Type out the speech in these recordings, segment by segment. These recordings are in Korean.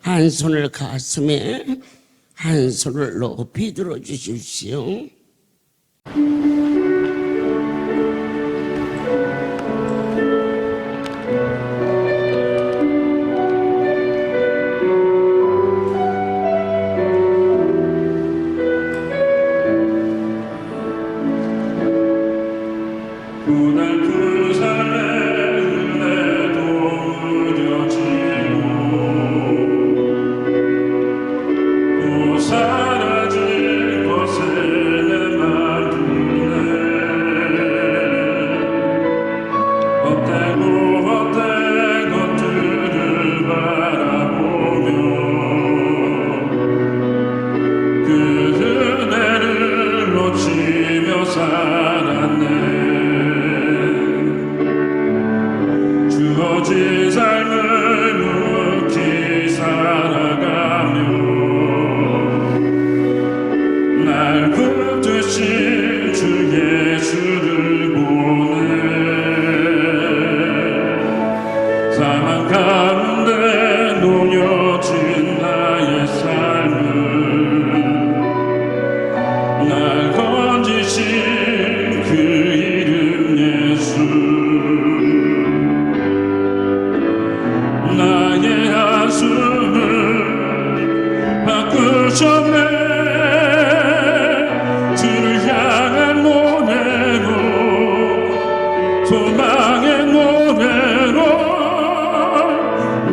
한 손을 가슴에, 한 손을 높이 들어 주십시오. 주어진 삶을 묵히 살아가며 날 붙드신 주 예수를 보내 사망 가운데 놓여진 나의 삶을 날 건지신 그 이름 예수 나의 한숨을 바꾸셨네 주를 향한 노래로 소망의 노래로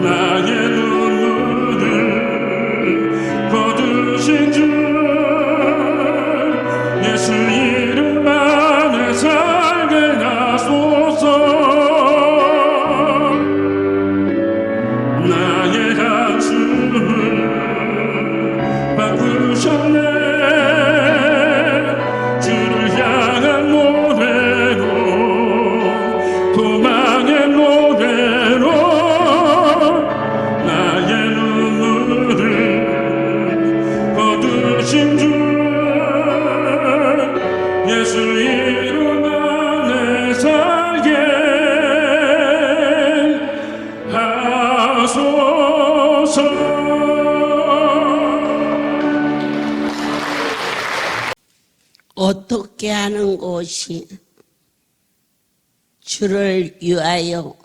나의 눈물을 거두신 주 예수 이름 안에 살게 하소서 나의 한숨을 바꾸셨네 주를 향한 노래로 도망의 노래로 나의 눈물을 거두신 주 예수 이름 안에 살게 하소서. 어떻게 하는 것이 주를 위하여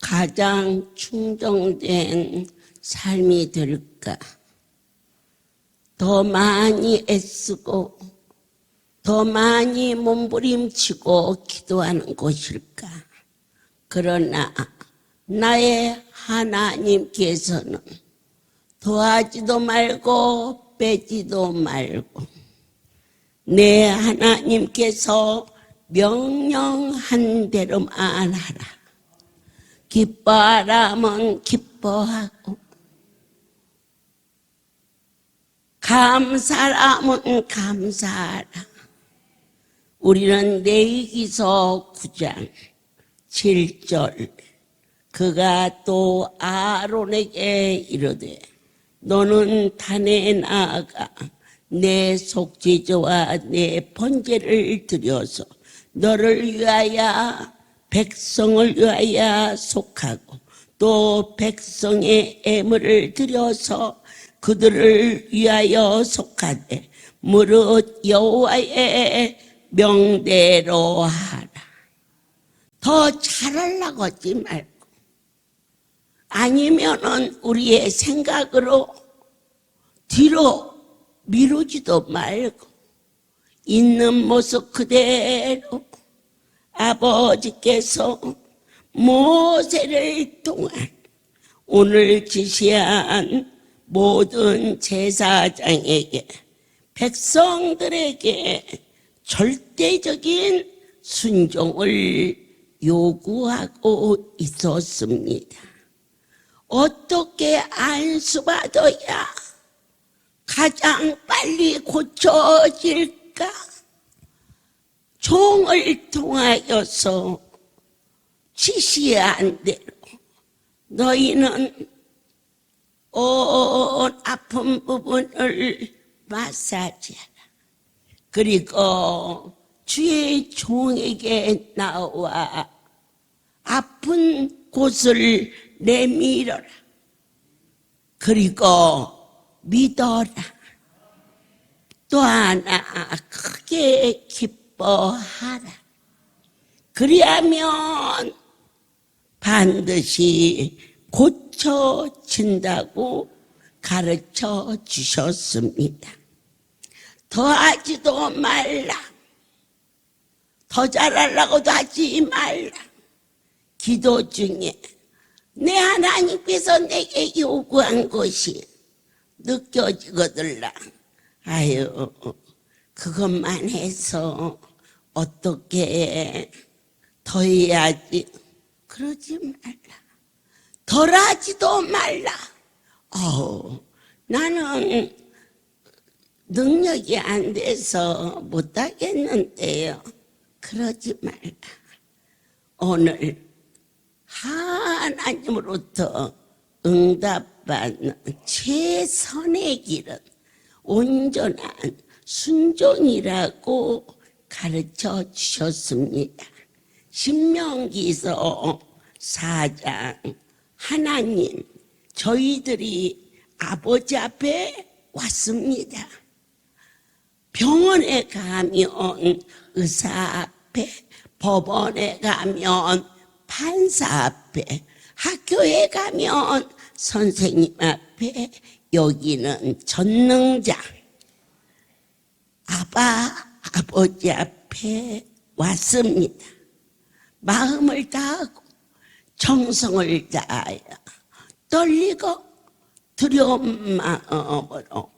가장 충정된 삶이 될까? 더 많이 애쓰고 더 많이 몸부림치고 기도하는 것일까? 그러나 나의 하나님께서는 더하지도 말고 빼지도 말고 내 하나님께서 명령한 대로만 하라. 기뻐하라면 기뻐하고 감사하라면 감사하라. 우리는 레위기서 9장 7절 그가 또 아론에게 이르되 너는 단에 나아가 내 속죄제와 내 번제를 드려서 너를 위하여 백성을 위하여 속하고 또 백성의 애물을 드려서 그들을 위하여 속하되 무릇 여호와의 명대로 하라. 더 잘하려고 하지 말고 아니면은 우리의 생각으로 뒤로 미루지도 말고 있는 모습 그대로 아버지께서 모세를 통한 오늘 지시한 모든 제사장에게 백성들에게 절대적인 순종을 요구하고 있었습니다. 어떻게 안수받아야 가장 빨리 고쳐질까? 종을 통하여서 지시한 대로 너희는 온 아픈 부분을 마사지하라. 그리고 주의 종에게 나와 아픈 곳을 내밀어라. 그리고 믿어라. 또 하나 크게 기뻐하라. 그리하면 반드시 고쳐진다고 가르쳐 주셨습니다. 더하지도 말라. 더 잘하려고도 하지 말라. 기도 중에 내 하나님께서 내게 요구한 것이 느껴지거들라. 아유, 그것만 해서 어떻게 더 해야지. 그러지 말라. 덜하지도 말라. 나는 능력이 안 돼서 못하겠는데요. 그러지 말라. 오늘 하나님으로부터 응답받는 최선의 길은 온전한 순종이라고 가르쳐 주셨습니다. 신명기서 4장 하나님 저희들이 아버지 앞에 왔습니다. 병원에 가면 의사 앞에, 법원에 가면 판사 앞에, 학교에 가면 선생님 앞에, 여기는 전능자 아버지 앞에 왔습니다. 마음을 다하고 정성을 다하여 떨리고 두려운 마음으로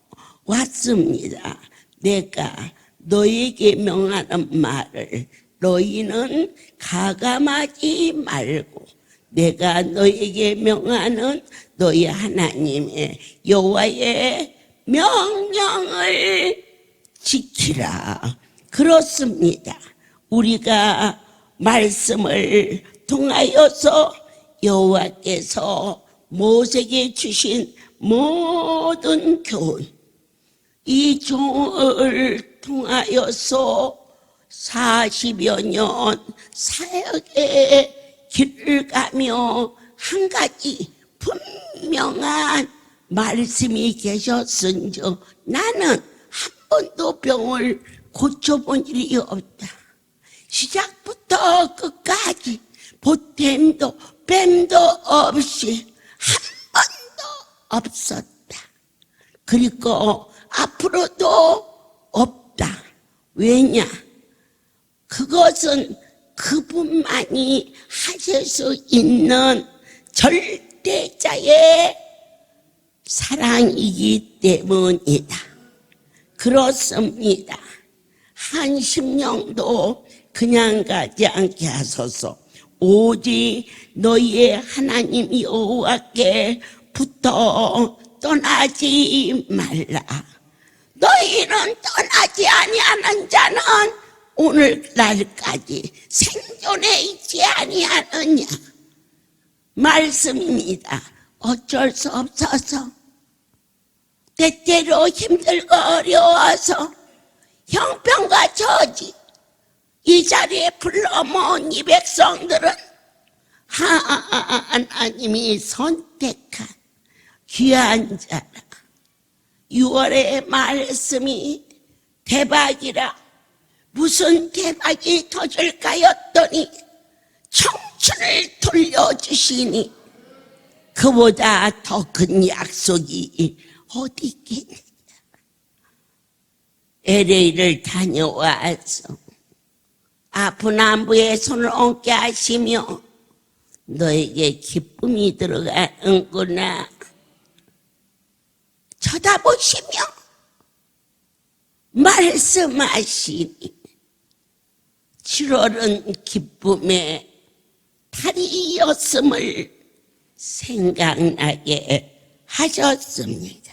왔습니다. 내가 너에게 명하는 말을 너희는 가감하지 말고 내가 너에게 명하는 너희 하나님의 여호와의 명령을 지키라. 그렇습니다. 우리가 말씀을 통하여서 여호와께서 모세에게 주신 모든 교훈, 이 종을 통하여서 40여 년 사역의 길을 가며 한 가지 분명한 말씀이 계셨은즉 나는 한 번도 병을 고쳐본 일이 없다. 시작부터 끝까지 보탬도 뱀도 없이 한 번도 없었다. 그리고 앞으로도 없다. 왜냐? 그것은 그분만이 하실 수 있는 절대자의 사랑이기 때문이다. 그렇습니다. 한 심령도 그냥 가지 않게 하소서. 오직 너희의 하나님 여호와께 붙어 떠나지 말라. 너희는 떠나지 아니하는 자는 오늘날까지 생존해 있지 아니하느냐 말씀입니다. 어쩔 수 없어서 때때로 힘들고 어려워서 형편과 저지 이 자리에 불러 모은 이 백성들은 하나님이 선택한 귀한 자라. 6월의 말씀이 대박이라 무슨 대박이 터질까 했더니 청춘을 돌려주시니 그보다 더 큰 약속이 어디 있겠느냐. LA를 다녀와서 아픈 안부에 손을 얹게 하시며 너에게 기쁨이 들어가는구나 쳐다보시며 말씀하시니 7월은 기쁨의 달이었음을 생각나게 하셨습니다.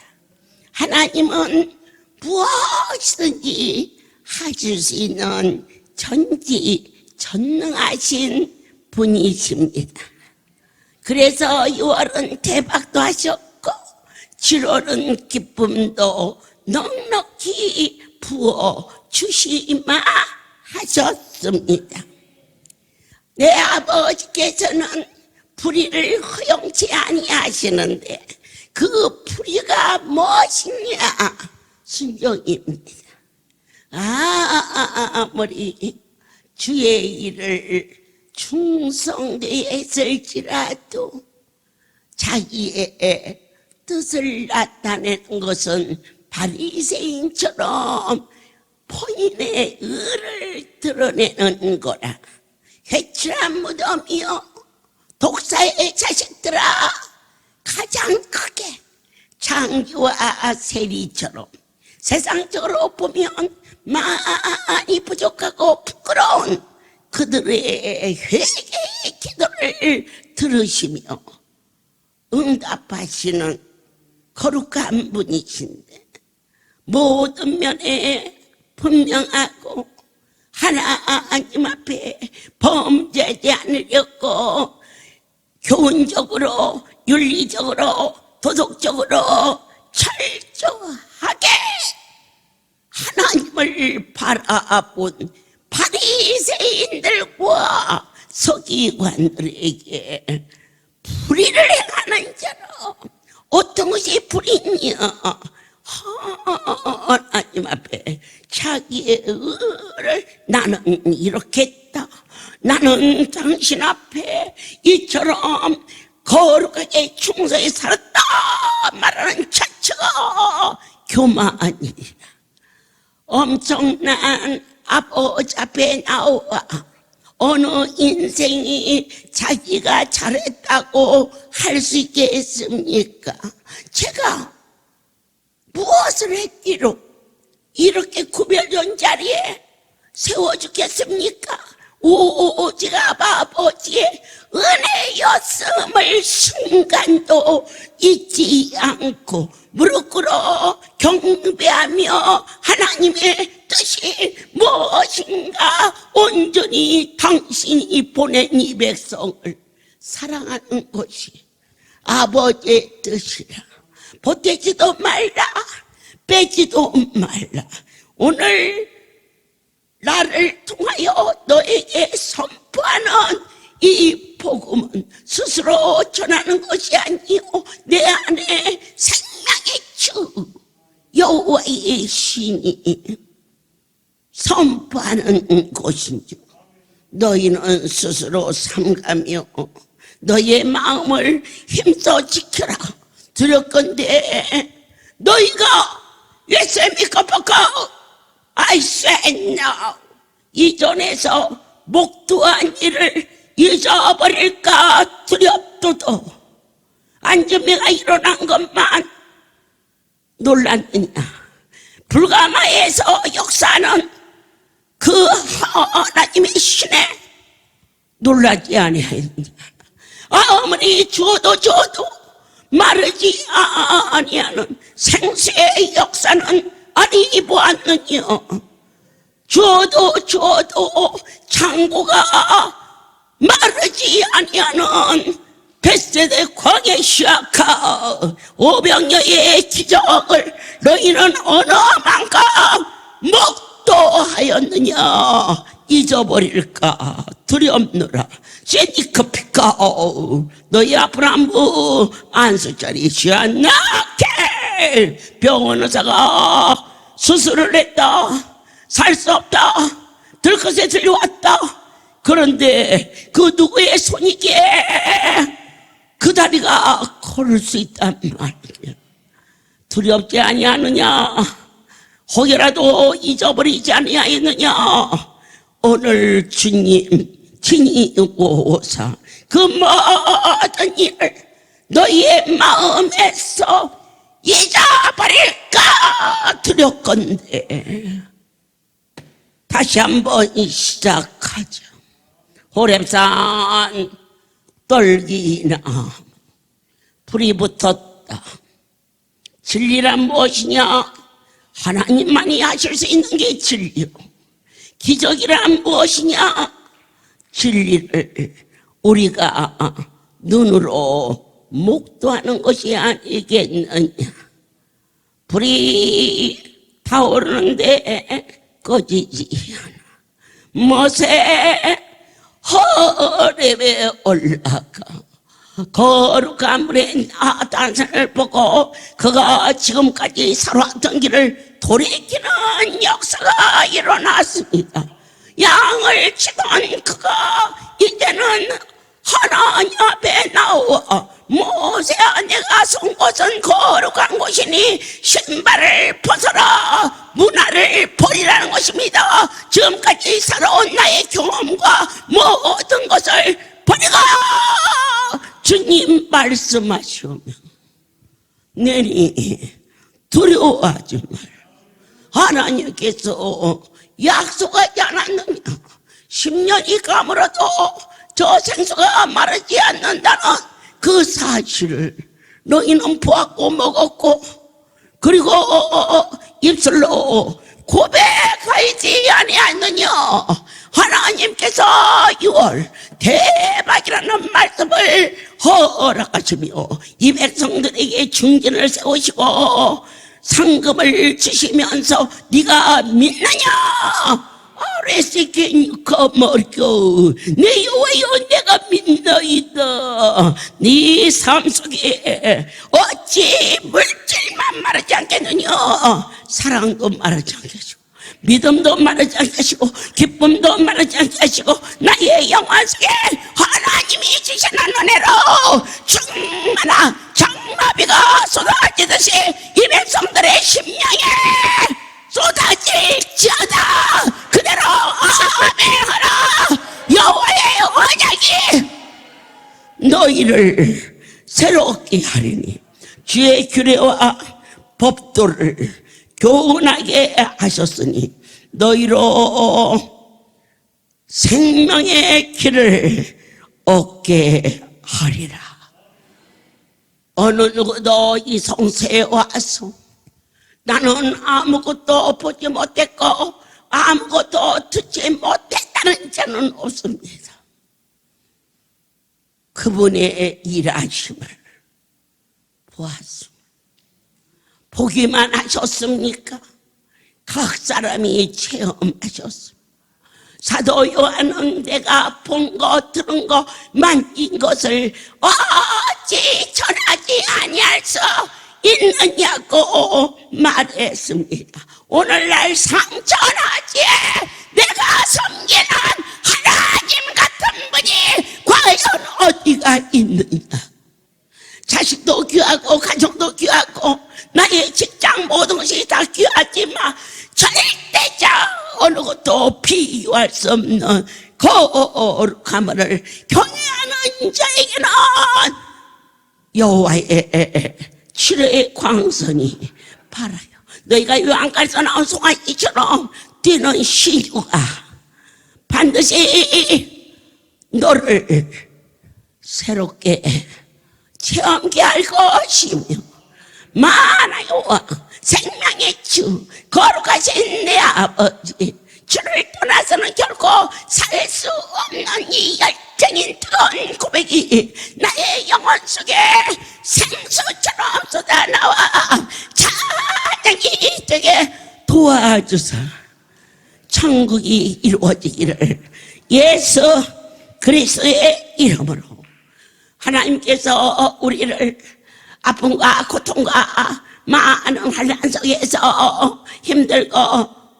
하나님은 무엇이든지 하실 수 있는 전지전능하신 분이십니다. 그래서 6월은 대박도 하셨고 7월은 기쁨도 넉넉히 부어 주시마 하셨습니다. 내 아버지께서는 불의를 허용치 아니하시는데 그 풀이가 무엇이냐? 순종입니다. 아무리 주의 일을 충성되었을지라도 자기의 뜻을 나타내는 것은 바리새인처럼 본인의 의를 드러내는 거라. 회칠한 무덤이여, 독사의 자식들아, 가장 크게 장기와 세리처럼 세상적으로 보면 많이 부족하고 부끄러운 그들의 회개의 기도를 들으시며 응답하시는 거룩한 분이신데, 모든 면에 분명하고 하나님 앞에 범죄하지 않으려고 교훈적으로, 윤리적으로, 도덕적으로 철저하게 하나님을 바라본 바리새인들과 서기관들에게 불의를 행하는 자로 어떤 것이 불의냐? 하나님 앞에 자기의 의를 나는 이렇게 했다, 나는 당신 앞에 이처럼 거룩하게 충성히 살았다 말하는 자체가 교만이라. 엄청난 아버지 앞에 나와 어느 인생이 자기가 잘했다고 할 수 있겠습니까? 제가 무엇을 했기로 이렇게 구별된 자리에 세워주겠습니까? 오직 아버지의 은혜였음을 순간도 잊지 않고 무릎 꿇어 경배하며 하나님의 뜻이 무엇인가 온전히 당신이 보낸 이 백성을 사랑하는 것이 아버지의 뜻이라. 보태지도 말라, 빼지도 말라. 오늘 나를 통하여 너에게 선포하는 이 복음은 스스로 전하는 것이 아니요 내 안에 생명의 주 여호와의 신이 선포하는 것인지, 너희는 스스로 삼가며 너희의 마음을 힘써 지켜라. 두렵건대 너희가 예수님과 벗고 I said no. 이전에서 목도한 일을 잊어버릴까 두렵도도 안전매가 일어난 것만 놀랐느냐? 불가마에서 역사하는 그 하나님의 신에 놀라지 아니하였느냐? 아무리 주어도 마르지 아니하는 생수의 역사는 아니 보았느냐? 주어도 창고가 마르지 아니하는 벳세대 광야 시아카 오병여의 기적을 너희는 어느 만큼 목도하였느냐? 잊어버릴까 두렵노라. 세니커피카 너희 아브라함 안수자리 시안나케 병원 의사가 수술을 했다. 살 수 없다. 들것에 들려왔다. 그런데 그 누구의 손이기에 그 다리가 걸을 수 있단 말이야. 두렵지 아니하느냐? 혹여라도 잊어버리지 아니하였느냐? 오늘 주님 친히 오사 그 모든 일을 너희의 마음에서 잊어버릴까 두렵건대. 다시 한번 시작하자. 호렙산 떨기나 불이 붙었다. 진리란 무엇이냐? 하나님만이 하실 수 있는 게 진리요. 기적이란 무엇이냐? 진리를 우리가 눈으로 목도하는 것이 아니겠느냐? 불이 타오르는데 꺼지지 않아. 모세 호렙에 올라가 거룩한 물에 나단을 보고 그가 지금까지 살아왔던 길을 돌이키는 역사가 일어났습니다. 양을 치던 그가 이제는 하나님 앞에 나와 모세야, 내가 선 곳은 거룩한 곳이니 신발을 벗어라, 문화를 버리라는 것입니다. 지금까지 살아온 나의 경험과 모든 것을 버리라, 주님 말씀하시오며 내니 두려워하지 말라. 하나님께서 약속하지 않았느냐? 10년이 가물어도 저 생수가 마르지 않는다는 그 사실을 너희는 보았고 먹었고, 그리고 입술로 고백하지 아니하느냐? 하나님께서 6월 대박이라는 말씀을 허락하시며 이 백성들에게 중진을 세우시고 상급을 주시면서 네가 믿느냐? 아래시키니까 머리고 내 여호와여, 내가 믿나이다. 네 삶 속에 어찌 물질만 말하지 않겠느냐? 사랑도 말하지 않겠고, 믿음도 말하지 않겠고, 기쁨도 말하지 않겠고, 나의 영혼 속에 하나님이 주신 은혜로 충만한 장마비가 쏟아지듯이 이 백성들의 심령에 쏟아질지어다. 그대로 아멘하라. 여호와의 언약이 너희를 새롭게 하리니 주의 규례와 법도를 교훈하게 하셨으니 너희로 생명의 길을 얻게 하리라. 어느 누구도 이 성세에 와서 나는 아무것도 보지 못했고 아무것도 듣지 못했다는 자는 없습니다. 그분의 일하심을 보았습니다. 보기만 하셨습니까? 각 사람이 체험하셨습니다. 사도 요한은 내가 본 것, 들은 것, 만진 것을 어찌 전하지 아니할 수 있느냐고 말했습니다. 오늘날 상전하지에 내가 섬기는 하나님 같은 분이 과연 어디가 있느냐? 자식도 귀하고 가정도 귀하고 나의 직장 모든 것이 다 귀하지만 절대적 어느 것도 비교할 수 없는 거룩함을 경외하는 자에게는 여호와의 치료의 광선이 발아요. 너희가 요한가에서 나온 송아지처럼 뛰는 신유가 반드시 너를 새롭게 체험케 할 것이며, 만하여 생명의 주 거룩하신 내 아버지 주를 떠나서는 결코 살 수 없는 이 열정인 뜨거운 고백이 나의 영혼 속에 생수처럼 쏟아나와 찬양이 되게 도와주사 천국이 이루어지기를 예수 그리스도의 이름으로. 하나님께서 우리를 아픔과 고통과 많은 환난 속에서 힘들고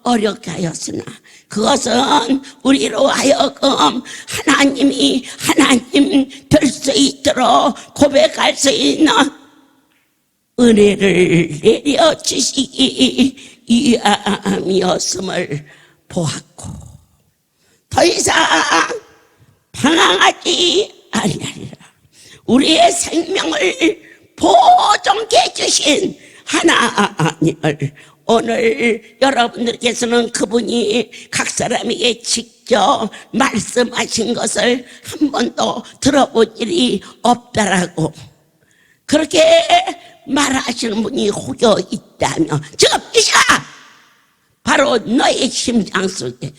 어렵게 하였으나 그것은 우리로 하여금 하나님이 하나님 될 수 있도록 고백할 수 있는 은혜를 내려주시기 위함이었음을 보았고, 더 이상 방황하지 아니하리라. 우리의 생명을 보존케 해주신 하나님을 오늘 여러분들께서는 그분이 각 사람에게 직접 말씀하신 것을 한 번도 들어본 일이 없다라고 그렇게 말하시는 분이 혹여 있다면 지금 이 시간 바로 너의 심장 속에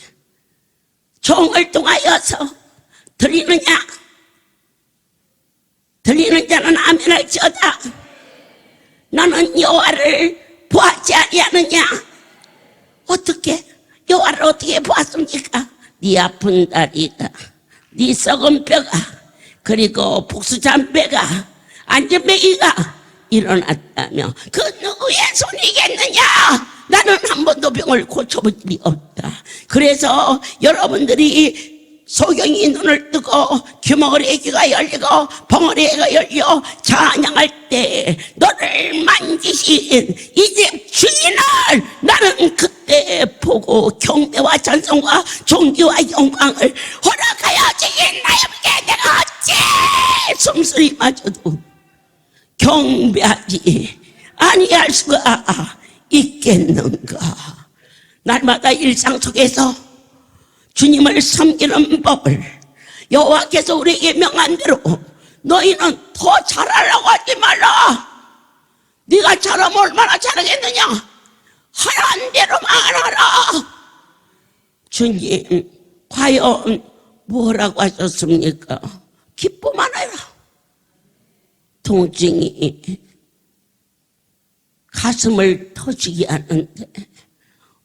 종을 통하여서 들리느냐? 들리는 자는 아멘을 지어다. 나는 여호와를 보았지 아니하느냐? 어떻게? 여호와를 어떻게 보았습니까? 네 아픈 다리가, 네 썩은 뼈가 그리고 복수장배가 안전뱅이가 일어났다며 그 누구의 손이겠느냐? 나는 한 번도 병을 고쳐본 일이 없다. 그래서 여러분들이 소경이 눈을 뜨고 귀머거리의 귀가 열리고 벙어리가 열려 찬양할 때 너를 만지신 이 집 주인을 나는 그때 보고 경배와 찬송과 존귀와 영광을 허락하여지 나에게 내가 어찌 숨소리마저도 경배하지 아니할 수가 있겠는가. 날마다 일상 속에서 주님을 섬기는 법을 여호와께서 우리에게 명한 대로 너희는 더 잘하려고 하지 말라. 네가 잘하면 얼마나 잘하겠느냐. 하라는 대로만 하라. 주님 과연 뭐라고 하셨습니까? 기뻐만 해라. 통증이 가슴을 터지게 하는데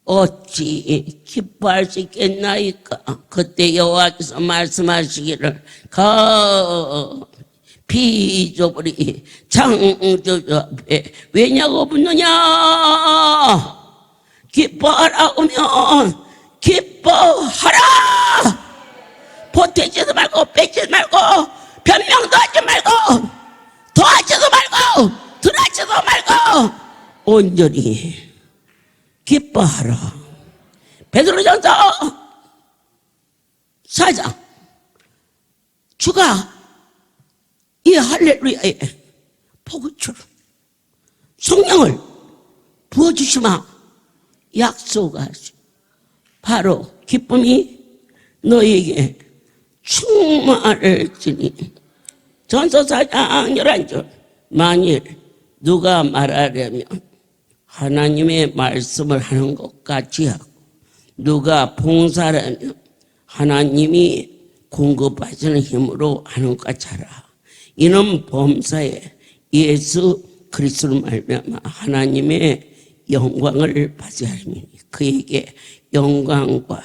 어찌 기뻐할 수 있겠나이까. 그때 여호와께서 말씀하시기를 비조불이 창조주 앞에 왜냐고 묻느냐. 기뻐하라 하면 기뻐하라. 보태지도 말고 뺏지도 말고 변명도 하지 말고 도하지도 말고 들하지도 말고 온전히 기뻐하라. 베드로전서 4장 주가 이 할렐루야의 포구줄 성령을 부어주시마 약속하시 바로 기쁨이 너에게 충만할지니. 전서 4장 11절 만일 누가 말하려면 하나님의 말씀을 하는 것 같이 하고 누가 봉사라면 하나님이 공급하시는 힘으로 하는 것 같이 하라. 이는 범사에 예수 그리스도로 말미암아 하나님의 영광을 받으려 함이니 그에게 영광과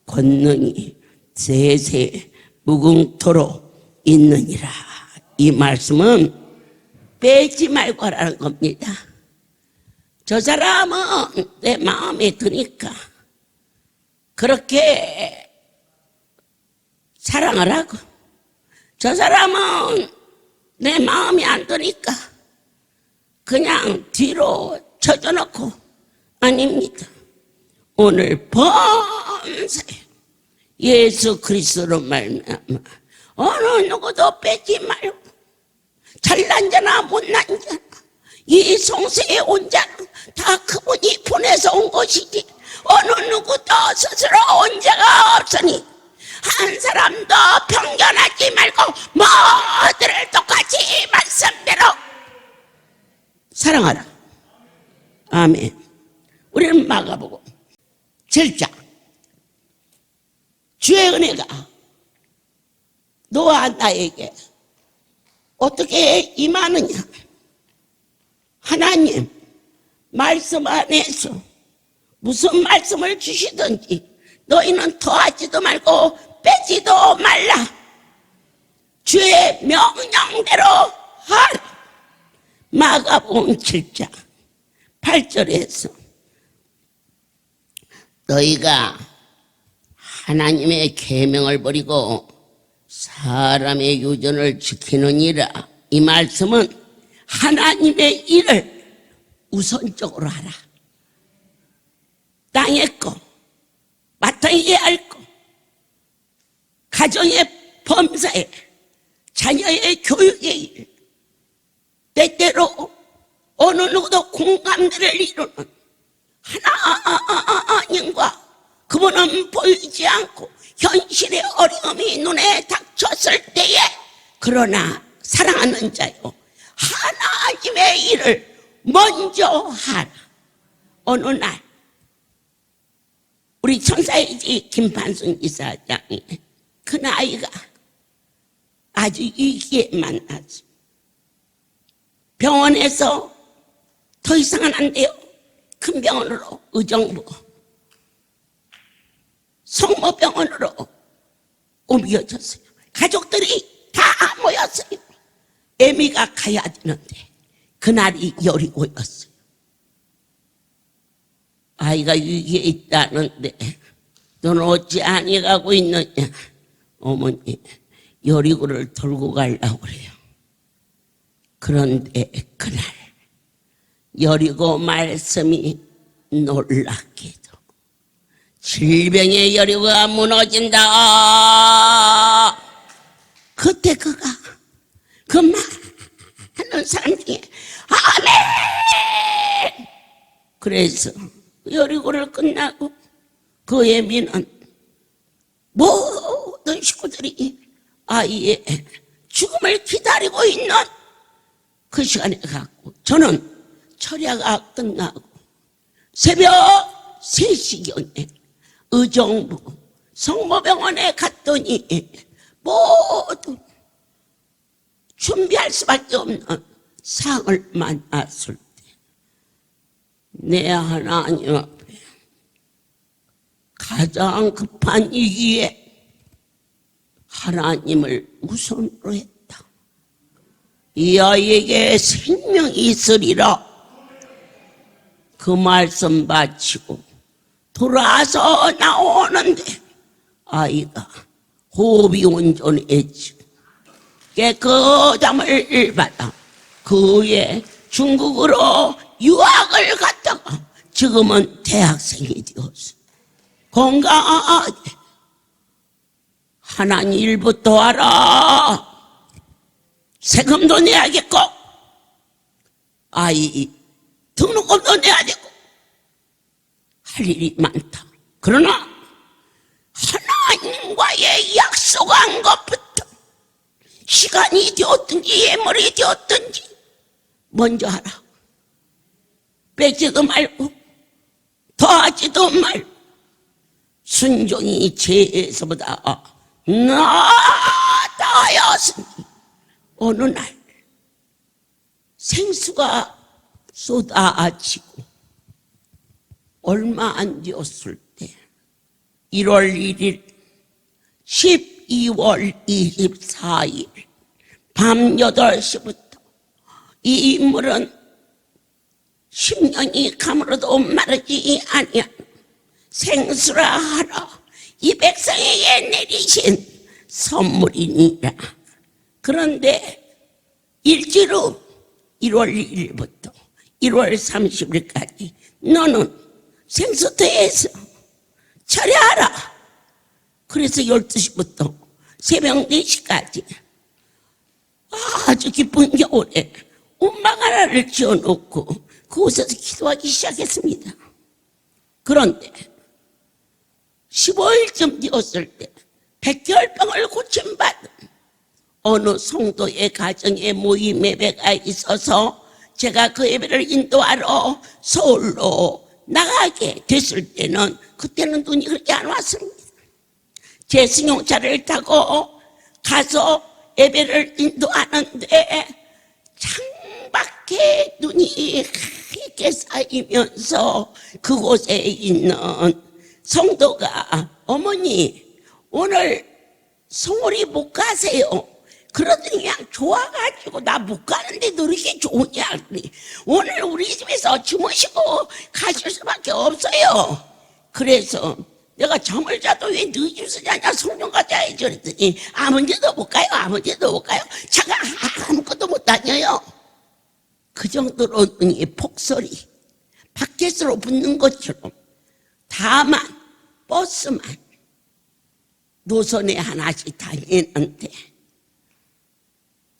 권능이 세세 무궁토록 있느니라. 이 말씀은 빼지 말고 하라는 겁니다. 저 사람은 내 마음에 드니까 그렇게 사랑을 하고 저 사람은 내 마음에 안 드니까 그냥 뒤로 쳐져놓고 아닙니다. 오늘 범사에 예수 그리스도로 말미암아 어느 누구도 빼지 말고 잘난 자나 못난 자나 이 성세에 온 자는 다 그분이 보내서 온 것이지 어느 누구도 스스로 온 자가 없으니 한 사람도 편견하지 말고 모두를 똑같이 말씀대로 사랑하라. 아멘. 우리는 마가복음 7장 주의 은혜가 너와 나에게 어떻게 임하느냐. 하나님 말씀 안에서 무슨 말씀을 주시든지 너희는 더하지도 말고 빼지도 말라. 주의 명령대로 하라. 마가복음 7장 8절에서 너희가 하나님의 계명을 버리고 사람의 유전을 지키느니라. 이 말씀은 하나님의 일을 우선적으로 하라. 땅의 거, 마땅해야 할 거, 가정의 범사에, 자녀의 교육의 일, 때때로 어느 누구도 공감대를 이루는 하나님과 그분은 보이지 않고 현실의 어려움이 눈에 닥쳤을 때에 그러나 사랑하는 자요 하나님의 일을 먼저 하라. 어느 날 우리 천사이지 김판순 이사장이 그 나이가 아주 위기에 만났어. 병원에서 더 이상은 안 돼요. 큰 병원으로 의정부 성모병원으로 옮겨졌어요. 가족들이 다 다 모였어요. 애미가 가야 되는데 그날이 여리고였어요. 아이가 위기에 있다는데 너는 어찌 아니 가고 있느냐. 어머니, 여리고를 돌고 가려고 그래요. 그런데 그날 여리고 말씀이 놀랍게도 질병의 여리고가 무너진다. 그때 그가 그 많은 사람 중에 아멘. 그래서 여리고를 끝나고 그 애미는 모든 식구들이 아이의 죽음을 기다리고 있는 그 시간에 갔고, 저는 철야가 끝나고 새벽 3시경에 의정부 성모병원에 갔더니 모두 준비할 수밖에 없는 상을 만났을 때 내 하나님 앞에 가장 급한 위기에 하나님을 우선으로 했다. 이 아이에게 생명이 있으리라. 그 말씀 마치고 돌아서 나오는데 아이가 호흡이 온전해지고 깨끗함을 받아 그 후에 중국으로 유학을 갔다가 지금은 대학생이 되었어. 건강하게 하나님 일부터 하라. 세금도 내야겠고 아이 등록금도 내야 되고 할 일이 많다. 그러나 하나님과의 약속한 것부터 시간이 되었든지 예물이 되었든지 먼저 하라. 빼지도 말고 더하지도 말고 순종이 죄에서보다 나아하였으니 어느 날 생수가 쏟아지고 얼마 안 되었을 때 1월 1일 12월 24일 밤 8시부터 이 인물은 10년이 가물어도 마르지 아니한 생수라 하라 이 백성에게 내리신 선물이니라. 그런데 일주일 후 1월 1일부터 1월 30일까지 너는 생수터에서 철야하라. 그래서 12시부터 새벽 4시까지 아주 기쁜 겨울에 움막 하나를 지어놓고 그곳에서 기도하기 시작했습니다. 그런데 15일쯤 되었을 때 백혈병을 고침받은 어느 성도의 가정에 모임 예배가 있어서 제가 그 예배를 인도하러 서울로 나가게 됐을 때는 그때는 눈이 그렇게 안 왔습니다. 제 승용차를 타고 가서 예배를 인도하는데 창밖에 눈이 하얗게 쌓이면서 그곳에 있는 성도가 어머니 오늘 성월이 못 가세요. 그러더니 그냥 좋아가지고 나 못 가는데 너 이렇게 좋으냐. 오늘 우리 집에서 주무시고 가실 수밖에 없어요. 그래서 내가 잠을 자도 왜 너희 집에서 자냐 성령 가자야지 그랬더니 아무데도 못 가요. 아무데도 못 가요. 차가 아무것도 못 다녀요. 그 정도로 눈이 폭설이 바켓으로 붙는 것처럼 다만 버스만 노선에 하나씩 다니는데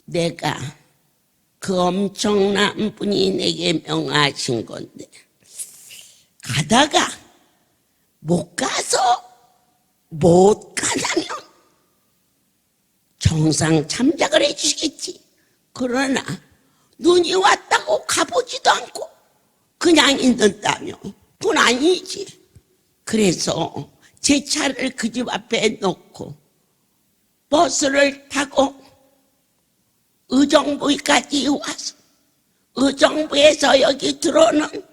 내가 그 엄청난 분이 내게 명하신 건데 가다가 못 가서 못 가자면 정상 참작을 해주시겠지. 그러나 눈이 왔다고 가보지도 않고 그냥 있는다며 그건 아니지. 그래서 제 차를 그 집 앞에 놓고 버스를 타고 의정부까지 와서 의정부에서 여기 들어오는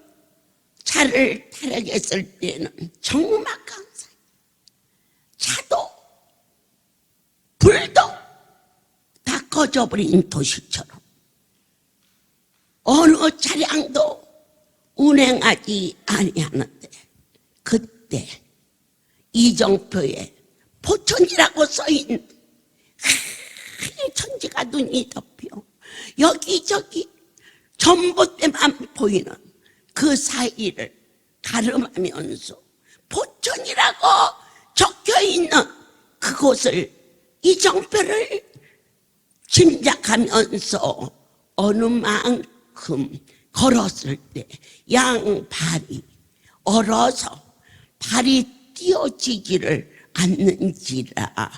차를 타려고 했을 때는 정말 감사해요. 차도 불도 다 꺼져버린 도시처럼 어느 차량도 운행하지 아니하는데, 그때 이정표에 포천이라고 써있는 천지가 눈이 덮여 여기저기 전봇대만 보이는 그 사이를 가름하면서 포천이라고 적혀있는 그곳을 이정표를 짐작하면서 어느 만큼 걸었을 때 양발이 얼어서 발이 띄어지지를 않는지라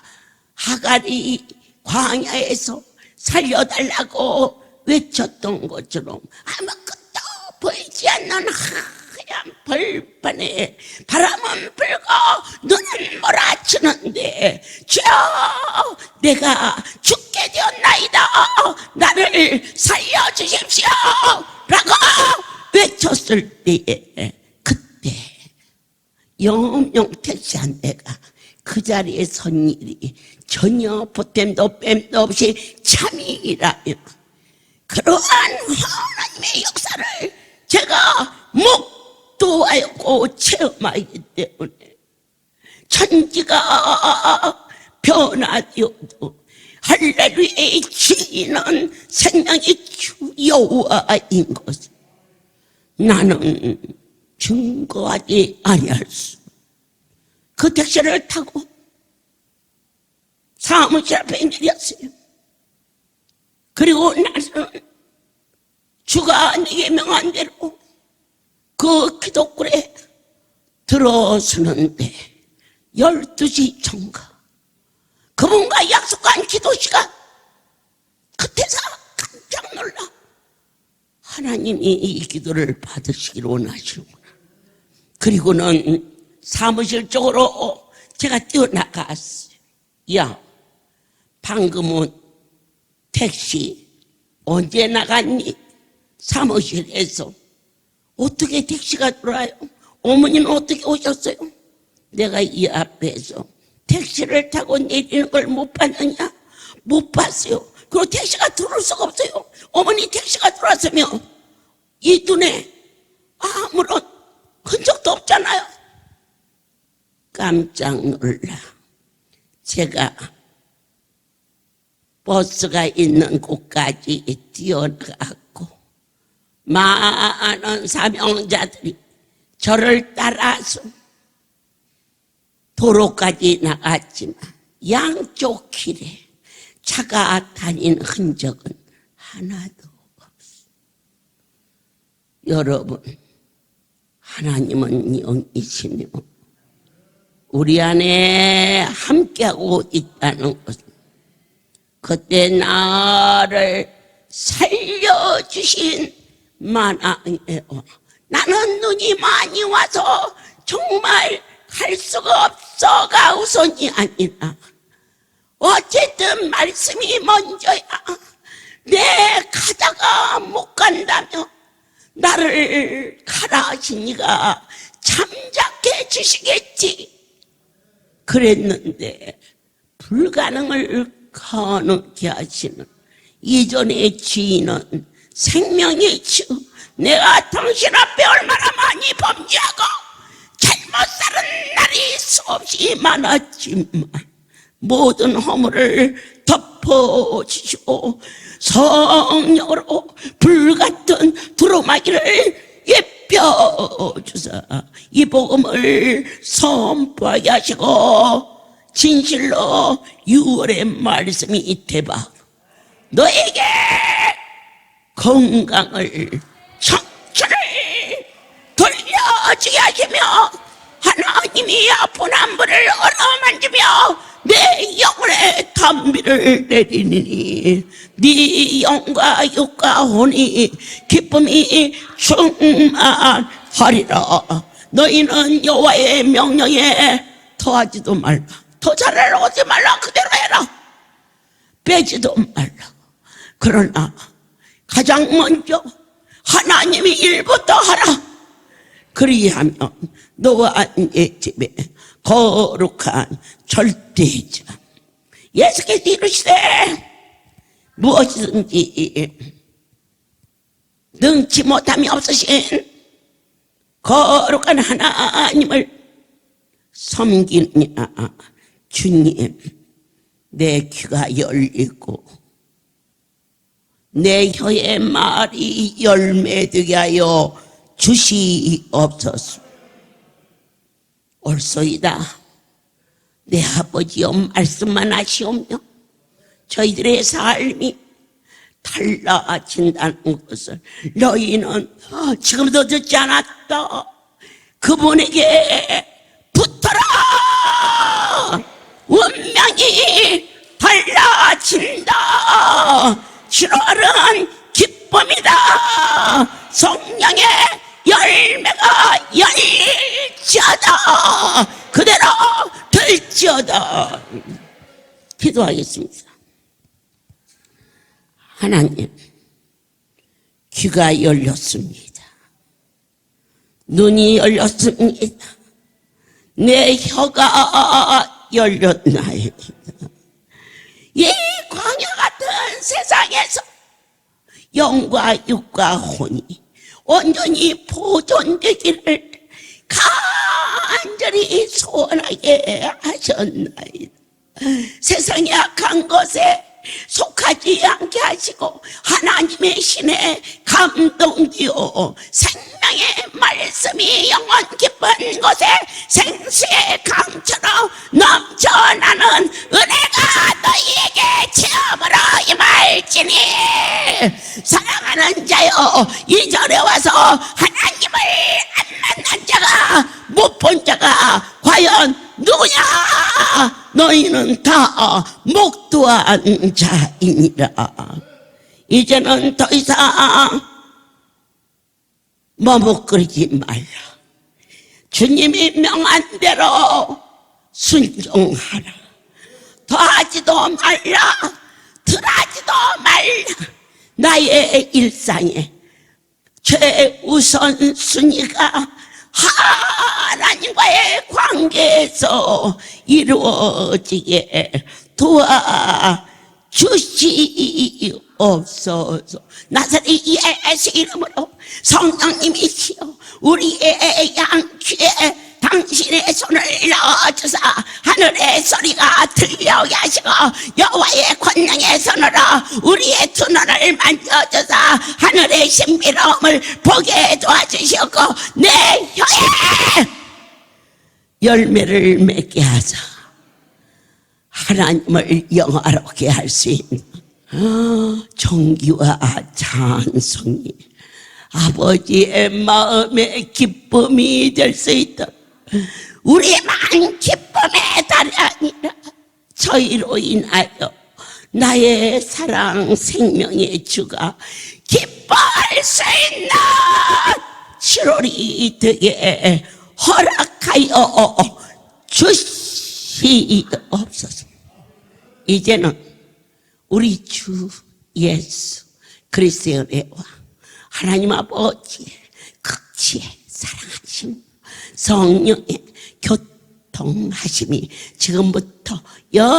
하갈이 광야에서 살려달라고 외쳤던 것처럼 아무것도 보이지 않는 하얀 벌판에 바람은 불고 눈은 몰아치는데, 주여 내가 죽게 되었나이다, 나를 살려주십시오 라고 외쳤을 때에, 그때 영영 택시한 내가 그 자리에 선 일이 전혀 보탬도 뺨도 없이 참이라며, 그러한 하나님의 역사를 제가 목도하였고 체험하기 때문에 천지가 변화되어도 할렐루야의 주인은 생명의 주 여호와인 것을 나는 증거하지 아니할 수. 그 택시를 타고 사무실 앞에 내렸어요. 그리고 나는 주가 내게 명한 대로 그 기도굴에 들어서는데 12시 전가 그분과 약속한 기도 시간, 그때서 깜짝 놀라 하나님이 이 기도를 받으시기를 원하시는구나. 그리고는 사무실 쪽으로 제가 뛰어나갔어요. 야, 방금은 택시 언제 나갔니? 사무실에서. 어떻게 택시가 들어와요? 어머니는 어떻게 오셨어요? 내가 이 앞에서 택시를 타고 내리는 걸 못 봤느냐? 못 봤어요. 그리고 택시가 들어올 수가 없어요. 어머니 택시가 들어왔으면 이 눈에 아무런 흔적도 없잖아요. 깜짝 놀라 제가 버스가 있는 곳까지 뛰어나갔고, 많은 사명자들이 저를 따라서 도로까지 나갔지만 양쪽 길에 차가 다닌 흔적은 하나도 없어요. 여러분, 하나님은 영이시며 우리 안에 함께하고 있다는 것은 그때 나를 살려주신 만왕이에요. 나는 눈이 많이 와서 정말 갈 수가 없어가 우선이 아니라, 어쨌든 말씀이 먼저야. 내 가다가 못 간다며 나를 가라 하시니가 잠자게 주시겠지 그랬는데, 불가능을 가능케 하시는 이전의 주인은 생명의 주, 내가 당신 앞에 얼마나 많이 범죄하고 잘못 살은 날이 수없이 많았지만 모든 허물을 덮어주시고 성령으로 불같은 두루마기를 예뻐주사 이 복음을 선포하게 하시고, 진실로 6월의 말씀이 대박 너에게 건강을, 청춘을 돌려주게 하시며, 하나님이 아픈 한분을 어루만지며 내 영혼에 단비를 내리니 네 영과 육과 혼이 기쁨이 충만하리라. 너희는 여호와의 명령에 더하지도 말라. 더 잘하려고 하지 말라. 그대로 해라. 빼지도 말라. 그러나 가장 먼저 하나님의 일부터 하라. 그리하면 너와 네 집에 거룩한 절대자. 예수께서 이르시되 무엇이든지 능치 못함이 없으신 거룩한 하나님을 섬기는 주님, 내 귀가 열리고 내 혀의 말이 열매되게 하여 주시옵소서. 옳소이다. 내 아버지여 말씀만 하시오며 저희들의 삶이 달라진다는 것을 너희는 지금도 듣지 않았다. 그분에게 붙어라. 운명이 달라진다. 7월은 기쁨이다. 성령의 열매가 열릴지어다. 그대로 될지어다. 기도하겠습니다. 하나님, 귀가 열렸습니다. 눈이 열렸습니다. 내 혀가 열렸나이다. 이 광야 같은 세상에서 영과 육과 혼이 온전히 보존되기를 간절히 소원하게 하셨나이다. 세상의 악한 것에 속하지 않게 하시고 하나님의 신에 감동되어 생명의 말씀이 영원 깊은 곳에 생수의 강처럼 넘쳐나는 은혜가 너희에게 체험으로 임할지니 사랑하는 자여, 이 절에 와서 하나님을 안 만난 자가 못 본 자가 과연 누구냐? 너희는 다 목도한 자이니라. 이제는 더 이상 머뭇거리지 말라. 주님이 명한 대로 순종하라. 더하지도 말라, 덜하지도 말라. 나의 일상에 최우선 순위가 하나님과의 관계에서 이루어지게 도와주시옵소서. 나사렛 예수 이름으로 성령님이시여 우리의 양귀에 당신의 손을 넣어주사 하늘의 소리가 들려오게 하시고 여호와의 권능의 손으로 우리의 두 눈을 만져주사 하늘의 신비로움을 보게 도와주시고 내 혀에 열매를 맺게 하사 하나님을 영화롭게 할 수 있는 존귀와 찬송이 아버지의 마음의 기쁨이 될 수 있도록 우리만 기쁨의 달이 아니라 저희로 인하여 나의 사랑 생명의 주가 기뻐할 수 있는 7월이 되게 허락하여 주시옵소서. 이제는 우리 주 예수 그리스도의 은혜와 하나님 아버지의 극치의 사랑하심 성령의 교통하심이 지금부터 영원토록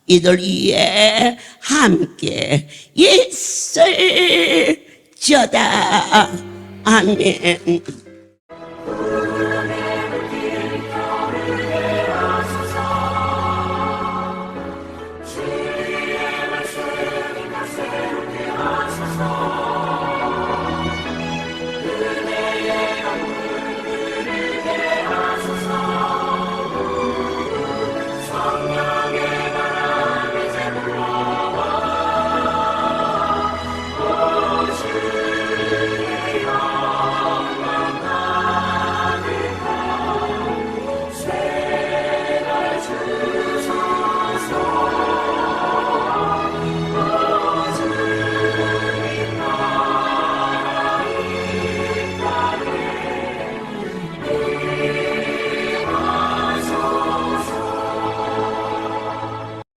이들 위에 함께 있을지어다. 아멘.